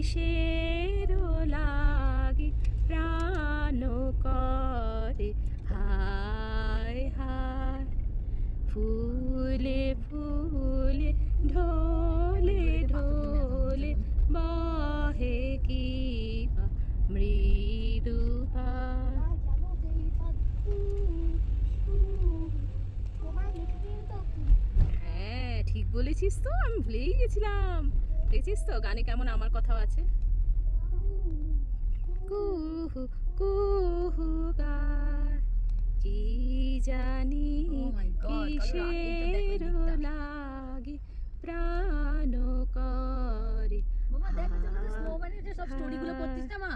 কিসের লাগে প্রাণ করে হায় হায়। ফুলে ফুলে ঢোলে ঢোলে বহে কি মৃদু হায়। হ্যাঁ ঠিক বলেছিস তো, আমি ভুলেই গেছিলাম। দেখছিস তো গানে কেমন আমার কথাও আছে। কুহু কুহু গায় কি জানি কিসের লাগি প্রাণ করে। মামা দেখ স্নোম্যানের যে সব স্টোরি গুলো করতিস না মা।